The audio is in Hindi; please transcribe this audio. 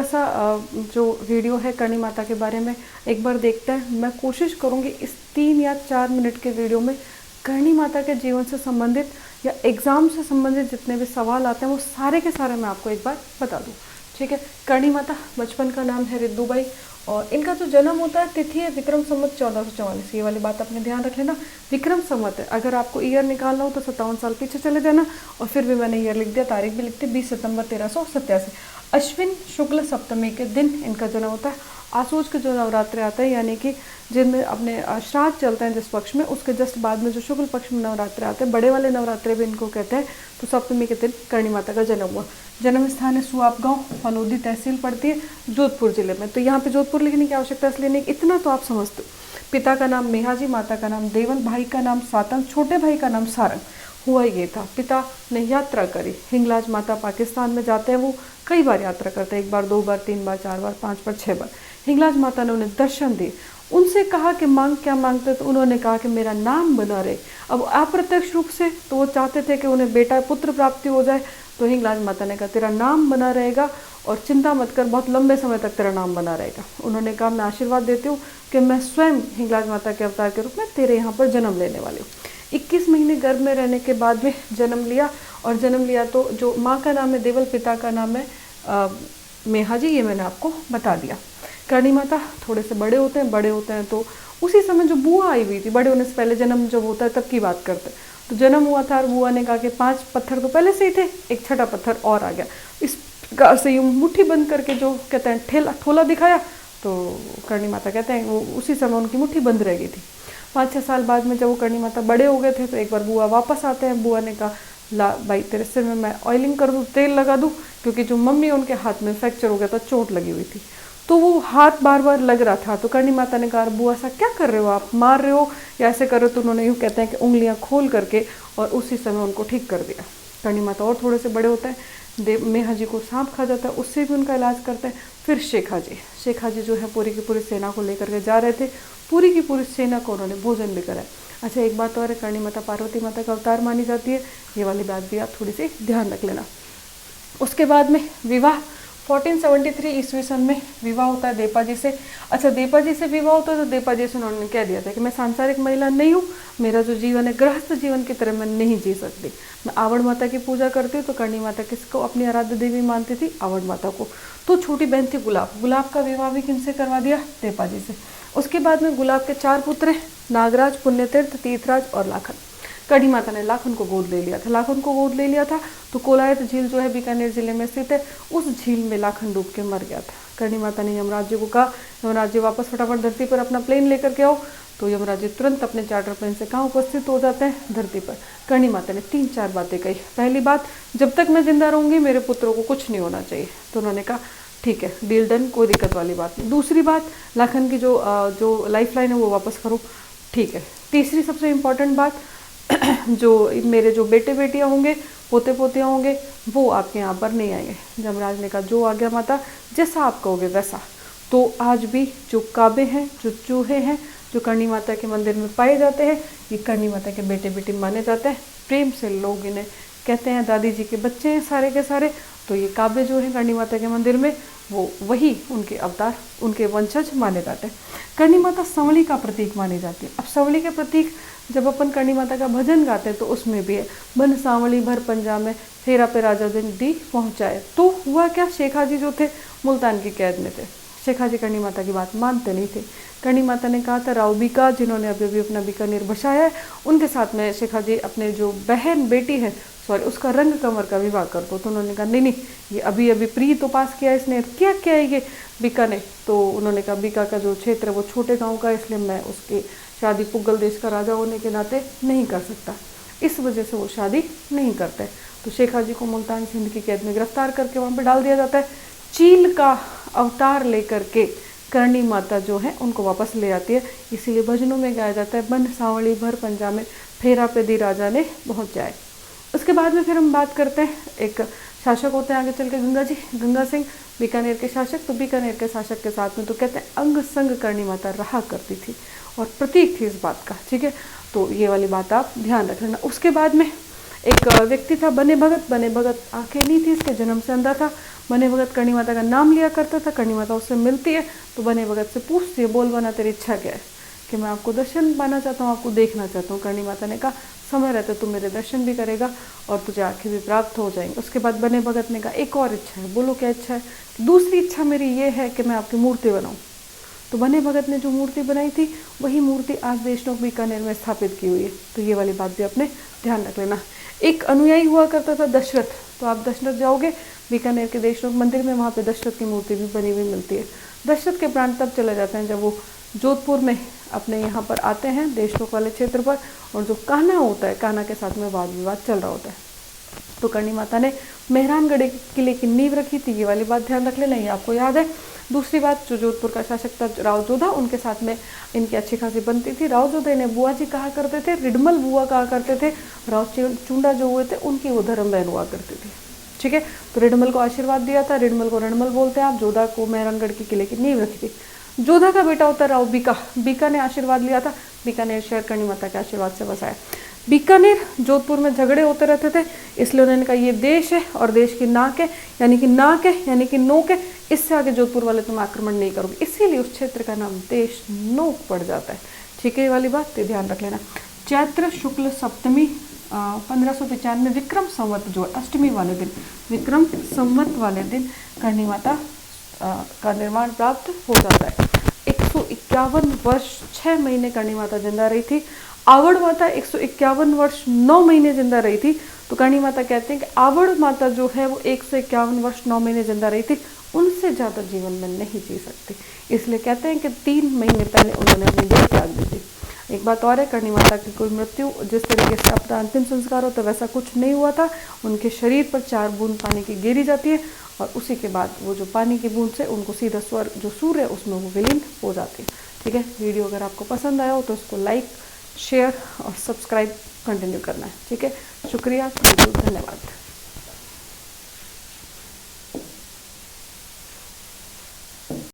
सा जो वीडियो है करणी माता के बारे में एक बार देखते हैं। मैं कोशिश करूंगी इस 3 या 4 मिनट के वीडियो में करणी माता के जीवन से संबंधित या एग्ज़ाम से संबंधित जितने भी सवाल आते हैं वो सारे के सारे मैं आपको एक बार बता दूं। ठीक है। करणी माता बचपन का नाम है रिद्दूबाई और इनका जो जन्म होता है तिथि है विक्रम संवत 1444। ये वाली बात अपने ध्यान रख लेना, विक्रम संवत है। अगर आपको ईयर निकालना हो तो 57 साल पीछे चले जाना और फिर भी मैंने ईयर लिख दिया, तारीख भी लिख दी 20 सितंबर 1387। अश्विन शुक्ल सप्तमी के दिन इनका जन्म होता है। आसूज के जो नवरात्रे आते हैं यानी कि जिनमें अपने श्राद्ध चलते हैं जिस पक्ष में, उसके जस्ट बाद में जो शुक्ल पक्ष में नवरात्रे आते हैं, बड़े वाले नवरात्रे भी इनको कहते हैं। तो सप्तमी के दिन करणी माता का जन्म हुआ। जन्म स्थान है सुआप गाँव, फलोदी तहसील पड़ती है जोधपुर जिले में। तो यहाँ पे जोधपुर लिखने की आवश्यकता इसलिए नहीं, इतना तो आप समझते। पिता का नाम मेहाजी, माता का नाम देवन, भाई का नाम सातंग, छोटे भाई का नाम सारंग। हुआ ये था, पिता ने यात्रा करी। हिंगलाज माता पाकिस्तान में जाते हैं, वो कई बार यात्रा करते हैं, 1 बार 2 बार 3 बार 4 बार 5 बार 6 बार। हिंगलाज माता ने उन्हें दर्शन दिए, उनसे कहा कि मांग क्या मांगते, तो उन्होंने कहा कि मेरा नाम बना रहे। अब अप्रत्यक्ष रूप से तो वो चाहते थे कि उन्हें बेटा पुत्र प्राप्ति हो जाए। तो हिंगलाज माता ने कहा तेरा नाम बना रहेगा और चिंता मत कर, बहुत लंबे समय तक तेरा नाम बना रहेगा। उन्होंने कहा मैं आशीर्वाद देती हूँ कि मैं स्वयं हिंगलाज माता के अवतार के रूप में तेरे यहाँ पर जन्म लेने वाली हूँ। 21 महीने गर्भ में रहने के बाद में जन्म लिया और जन्म लिया तो जो माँ का नाम है देवल, पिता का नाम है मेहाजी, ये मैंने आपको बता दिया। करणी माता थोड़े से बड़े होते हैं तो उसी समय जो बुआ आई हुई थी, बड़े होने से पहले जन्म जब होता है तब की बात करते हैं। तो जन्म हुआ था और बुआ ने कहा कि 5 पत्थर तो पहले से ही थे, एक छठा पत्थर और आ गया। इस प्रकार से यूँ मुट्ठी बंद करके जो कहते हैं ठोला दिखाया, तो करणी माता कहते हैं वो उसी समय उनकी मुट्ठी बंद रह गई थी। 5-6 साल बाद में जब वो करणी माता बड़े हो गए थे तो एक बार बुआ वापस आते हैं। बुआ ने कहा ला भाई तेरे सिर में मैं ऑयलिंग कर दूँ, तेल लगा दूँ, क्योंकि जो मम्मी उनके हाथ में फ्रैक्चर हो गया था, चोट लगी हुई थी, तो वो हाथ बार बार लग रहा था। तो करणी माता ने कहा बुआ ऐसा क्या कर रहे हो आप, मार रहे हो या ऐसे कर रहे हो। तो उन्होंने यूँ कहते हैं कि उंगलियाँ खोल करके और उसी समय उनको ठीक कर दिया। करणी माता और थोड़े से बड़े होते हैं, मेहाजी को सांप खा जाता है, उससे भी उनका इलाज करते हैं। फिर शेखाजी जो है पूरी की पूरी सेना को लेकर के जा रहे थे, पूरी की पूरी सेना को उन्होंने भोजन भी कराया। अच्छा एक बात और है, करणी माता पार्वती माता का अवतार मानी जाती है, ये वाली बात भी आप थोड़ी सी ध्यान रख लेना। उसके बाद में विवाह 1473 ईस्वी सन में विवाह होता है देपा जी से। अच्छा देपा जी से विवाह होता है तो देपा जी से उन्होंने कह दिया था कि मैं सांसारिक महिला नहीं हूँ, मेरा जो जीवन है गृहस्थ जीवन की तरह मैं नहीं जी सकती, मैं आवड़ माता की पूजा करती हूँ। तो करणी माता किसको अपनी आराध्य देवी मानती थी? आवड़ माता को। तो छोटी बहन थी गुलाब का विवाह भी किनसे करवा दिया? देपा जी से। उसके बाद में गुलाब के 4 पुत्र हैं, नागराज, पुण्यतीर्थ, तीर्थराज और लाखन। करणी माता ने लाखन को गोद ले लिया था। तो कोलायत झील जो है बीकानेर जिले में स्थित है, उस झील में लाखन डूब के मर गया था। करणी माता ने यमराज जी को कहा यमराज जी वापस फटाफट धरती पर अपना प्लेन लेकर के आओ। तो यमराज जी तुरंत अपने चार्टर प्लेन से कहाँ उपस्थित हो जाते हैं? धरती पर। करणी माता ने 3-4 बातें कही। पहली बात, जब तक मैं जिंदा रहूंगी मेरे पुत्रों को कुछ नहीं होना चाहिए। तो उन्होंने कहा ठीक है, डील डन, कोई दिक्कत वाली बात नहीं। दूसरी बात, लाखन की जो लाइफ लाइन है वो वापस करो, ठीक है। तीसरी सबसे इम्पोर्टेंट बात, जो मेरे जो बेटे बेटियां होंगे, पोते पोतियाँ होंगे, वो आपके यहाँ पर नहीं आएंगे। यमराज ने कहा जो आ गया माता, जैसा आप कहोगे वैसा। तो आज भी जो काबे हैं, जो चूहे हैं, जो करणी माता के मंदिर में पाए जाते हैं, ये करणी माता के बेटे बेटी माने जाते हैं। प्रेम से लोग इन्हें कहते हैं दादी जी के बच्चे हैं सारे के सारे। तो ये काबे जो हैं करणी माता के मंदिर में, वो वही उनके अवतार, उनके वंशज माने जाते हैं। करणी माता संवली का प्रतीक मानी जाती है। अब संवली के प्रतीक जब अपन करणी माता का भजन गाते हैं तो उसमें भी है, बन सांवली भर पंजा में फेरा पे राजा दिन दी पहुंचाए। तो हुआ क्या, शेखाजी जो थे मुल्तान की कैद में थे। शेखाजी करणी माता की बात मानते नहीं थे। करणी माता ने कहा था राव बीका, जिन्होंने अभी अभी अपना बीकानेर बसाया है, उनके साथ में शेखाजी अपने जो बहन बेटी है उसका रंग कंवर का विवाह कर दो। तो उन्होंने कहा नहीं, ये अभी अभी प्री तो पास किया इसने, क्या क्या है ये बीका ने। तो उन्होंने कहा बीका का जो क्षेत्र है वो छोटे गाँव का, इसलिए मैं उसकी शादी पुगल देश का राजा होने के नाते नहीं कर सकता, इस वजह से वो शादी नहीं करते। तो शेखाजी को मुल्तान सिंध की कैद में गिरफ्तार करके वहाँ पे डाल दिया जाता है। चील का अवतार लेकर के करणी माता जो है उनको वापस ले आती है, इसीलिए भजनों में गाया जाता है बन सांवली भर पंजा में फेरा पे दी राजा ने पहुँच जाए। उसके बाद में फिर हम बात करते हैं, एक शासक होते हैं आगे चल के गंगा सिंह, बीकानेर के शासक। तो बीकानेर के शासक के साथ में तो कहते हैं अंग संग करणी माता रहा करती थी और प्रतीक थी इस बात का, ठीक है। तो ये वाली बात आप ध्यान रख लेना। उसके बाद में एक व्यक्ति था बने भगत। बने भगत आंखें नहीं थी, इसके जन्म से अंधा था। बने भगत करणी माता का नाम लिया करता था। करणी माता उससे मिलती है तो बने भगत से पूछती है, बोल बना तेरी इच्छा क्या है? कि मैं आपको दर्शन पाना चाहता हूँ, आपको देखना चाहता हूँ। करणी माता ने कहा समय रहते तू मेरे दर्शन भी करेगा और तुझे आंखें भी प्राप्त हो जाएंगी। उसके बाद बने भगत ने कहा एक और इच्छा है। बोलो क्या इच्छा है? दूसरी इच्छा मेरी ये है कि मैं आपकी मूर्ति बनाऊँ। तो बने भगत ने जो मूर्ति बनाई थी वही मूर्ति आज देशनोक बीकानेर में स्थापित की हुई है। तो ये वाली बात भी अपने ध्यान रख लेना। एक अनुयायी हुआ करता था दशरथ, तो आप दशरथ जाओगे बीकानेर के देशनोक मंदिर में, वहाँ पे दशरथ की मूर्ति भी बनी हुई मिलती है। दशरथ के प्राण तब चले जाते हैं जब वो जोधपुर में अपने यहाँ पर आते हैं देशनोक वाले क्षेत्र पर, और जो कान्हा होता है, कान्हा के साथ में वाद विवाद चल रहा होता है। तो करणी माता ने मेहरानगढ़ किले की नींव रखी थी, ये वाली बात ध्यान रख लेना, ये आपको याद है। दूसरी बात, जो जोधपुर का शासक था राव जोधा, उनके साथ में इनकी अच्छी खासी बनती थी। राव जोधे ने बुआ जी कहा करते थे, रिडमल बुआ कहा करते थे। राव चुंडा जो हुए थे उनकी वो धर्म बहन हुआ करती थी। ठीक है, तो रिडमल को आशीर्वाद दिया था, रिडमल को रणमल बोलते हैं आप। जोधा को मेहरानगढ़ के किले की नींव रखी थी। जोधा का बेटा होता राव बीका, बीका ने आशीर्वाद लिया था, बीकानेर शहर करणी माता के आशीर्वाद से बसाया। बीकानेर जोधपुर में झगड़े होते रहते थे, इसलिए उन्होंने कहा ये देश है और देश की नाक है, यानी कि नाक है यानी कि नोक है, इससे आगे जोधपुर वाले तुम आक्रमण नहीं करोगे। इसीलिए उस क्षेत्र का नाम देश नोक पड़ जाता है। ठीक है, ये वाली बात तो ध्यान रख लेना। चैत्र शुक्ल सप्तमी 1595 विक्रम संवत जो है अष्टमी वाले दिन, विक्रम संवत वाले दिन करणी माता का निर्माण प्राप्त हो जाता है। 151 वर्ष 6 महीने करणी माता जिंदा रही थी। आवड़ माता 151 वर्ष 9 महीने जिंदा रही थी। तो करणी माता कहते हैं कि आवड़ माता जो है वो 151 वर्ष 9 महीने जिंदा रही थी, उनसे ज़्यादा जीवन में नहीं जी सकती। इसलिए कहते हैं कि 3 महीने पहले उन्होंने अपनी देह त्याग दी थी। एक बात और है, करणी माता की कोई मृत्यु जिस तरीके से अपना अंतिम संस्कार होता है वैसा कुछ नहीं हुआ था। उनके शरीर पर 4 बूंद पानी की गिरी जाती है और उसी के बाद वो जो पानी की बूंद से उनको सीधा स्वर्ग जो सूर्य है उसमें वो विलीन हो जाती है। ठीक है, वीडियो अगर आपको पसंद आया हो तो उसको लाइक, शेयर और सब्सक्राइब कंटिन्यू करना है। ठीक है, शुक्रिया, धन्यवाद।